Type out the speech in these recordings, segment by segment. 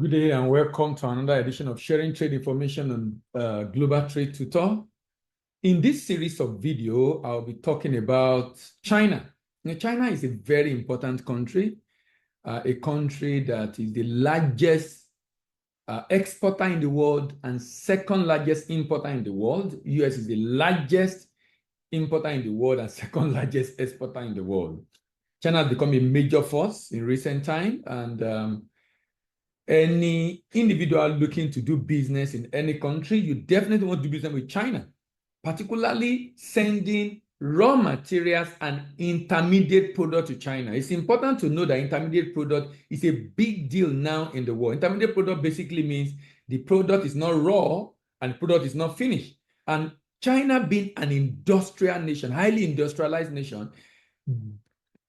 Good day and welcome to another edition of Sharing Trade Information on Global Trade Tutor. In this series of video, I'll be talking about China. Now, China is a very important country, a country that is the largest exporter in the world and second largest importer in the world. US is the largest importer in the world and second largest exporter in the world. China has become a major force in recent time, and any individual looking to do business in any country, you definitely want to do business with China, particularly sending raw materials and intermediate product to China. It's important to know that intermediate product is a big deal now in the world. Intermediate product basically means the product is not raw and the product is not finished. And China, being an industrial nation, highly industrialized nation,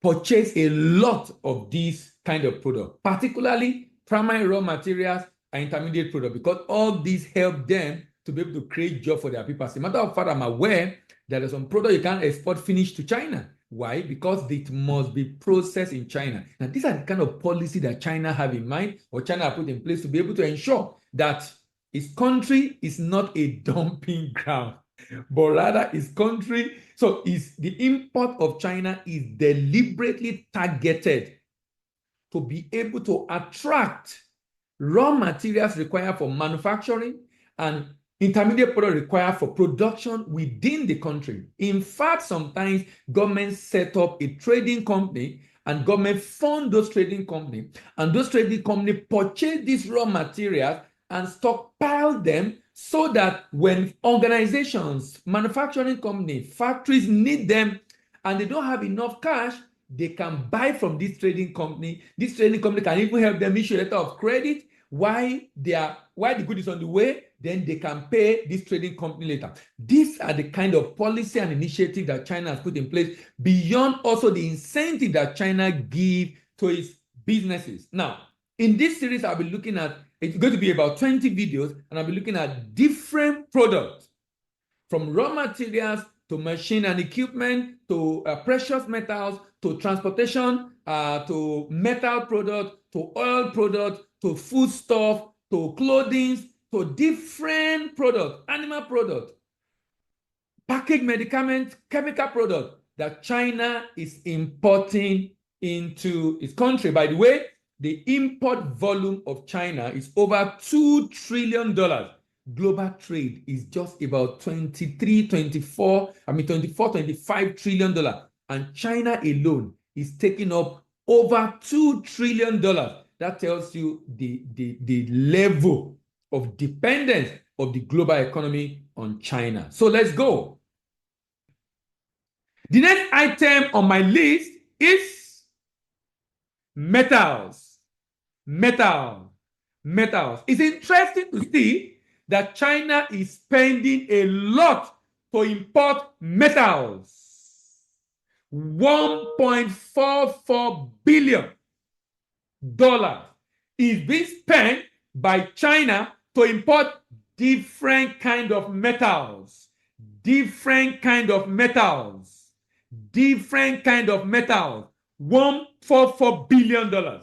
purchase a lot of these kind of products, particularly primary raw materials and intermediate product, because all these help them to be able to create jobs for their people. As a matter of fact, I'm aware there are some products you can't export finished to China. Why? Because it must be processed in China. Now, these are the kind of policy that China have in mind, or China have put in place to be able to ensure that its country is not a dumping ground, but rather its country, so is the import of China is deliberately targeted to be able to attract raw materials required for manufacturing and intermediate product required for production within the country. In fact, sometimes governments set up a trading company and government fund those trading companies, and those trading companies purchase these raw materials and stockpile them so that when organizations, manufacturing companies, factories need them and they don't have enough cash, they can buy from this trading company. This trading company can even help them issue a letter of credit while the good is on the way. Then they can pay this trading company later. These are the kind of policy and initiative that China has put in place, beyond also the incentive that China gives to its businesses. Now, in this series, I'll be looking at, it's going to be about 20 videos, and I'll be looking at different products, from raw materials to machine and equipment, to precious metals, to transportation, to metal product, to oil product, to foodstuff, to clothing, to different products, animal product, packaged medicament, chemical product that China is importing into its country. By the way, the import volume of China is over $2 trillion. Global trade is just about 24, $25 trillion. And China alone is taking up over $2 trillion. That tells you the level of dependence of the global economy on China. So let's go. The next item on my list is metals. Metals. It's interesting to see that China is spending a lot to import metals. $1.44 billion is being spent by China to import different kind of metals. $1.44 billion.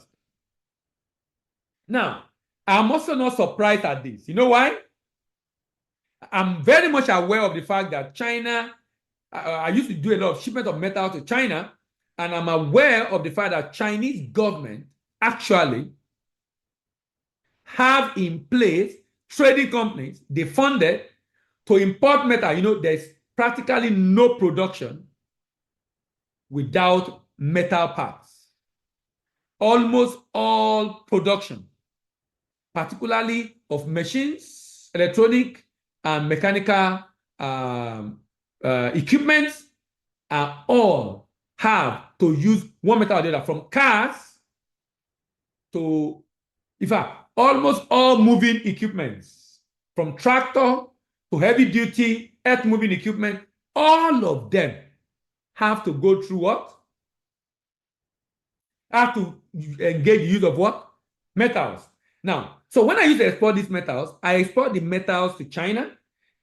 Now, I'm also not surprised at this. You know why? I'm very much aware of the fact that China, I used to do a lot of shipment of metal to China, and I'm aware of the fact that Chinese government actually have in place trading companies they funded to import metal. You know, there's practically no production without metal parts. Almost all production, particularly of machines, electronic and mechanical equipments, all have to use one metal or the other, from cars to, in fact, almost all moving equipments, from tractor to heavy duty earth moving equipment, all of them have to go through what? Have to engage the use of what? Metals. Now, so when I use to export these metals, I export the metals to China.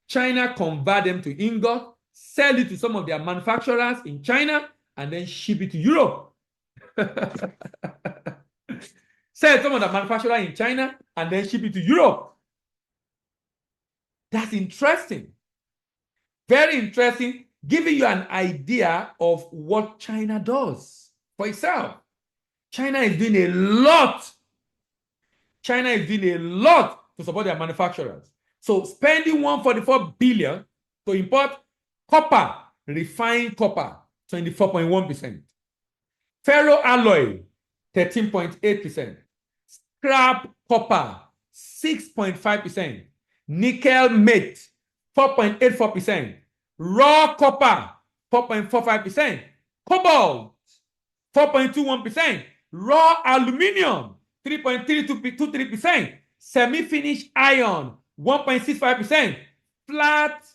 China convert them to ingot, sell it to some of their manufacturers in China, and then ship it to Europe. sell some of the manufacturer in China, and then ship it to Europe. That's interesting. Very interesting, giving you an idea of what China does for itself. China is doing a lot. China is doing a lot to support their manufacturers. So spending 144 billion to import copper, refined copper, 24.1%. Ferroalloy, 13.8%. Scrap copper, 6.5%. Nickel mate, 4.84%. Raw copper, 4.45%. Cobalt, 4.21%. Raw aluminium, 3.3223%. Semi-finished iron, 1.65%. Flat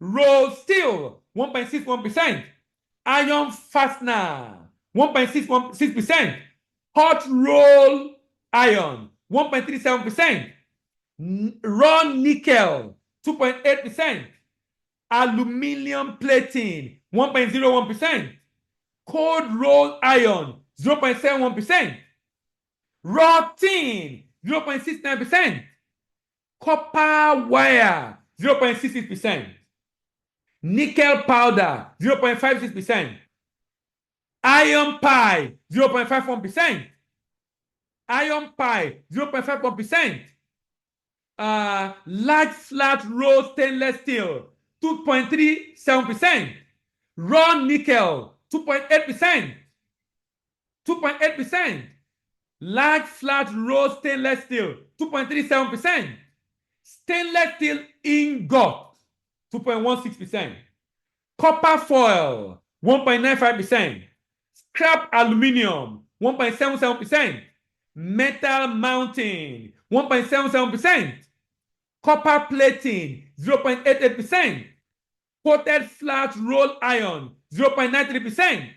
rolled steel, 1.61%. Iron fastener, 1.6%. Hot roll iron, 1.37%. Raw nickel, 2.8%. Aluminium plating, 1.01%. Cold rolled iron, 0.71%. Raw tin, 0.69%. Copper wire, 0.66%. Nickel powder, 0.56%. Iron pie, 0.51%. Iron pie, 0.51%. Large flat rolled stainless steel, 2.37%. Raw nickel, 2.8%. 2.8%. Large flat rolled stainless steel, 2.37%. Stainless steel ingot, 2.16%. Copper foil, 1.95%. Scrap aluminium, 1.77%. Metal mounting, 1.77%. Copper plating, 0.88%. Coated flat rolled iron, 0.93%.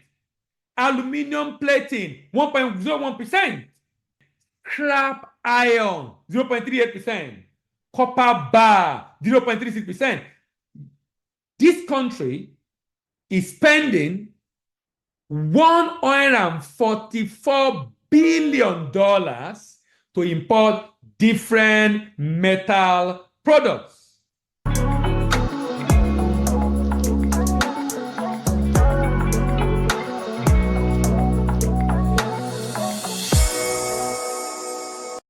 Aluminium plating, 1.01%. Scrap iron, 0.38%. Copper bar, 0.36%. This country is spending $144 billion to import different metal products.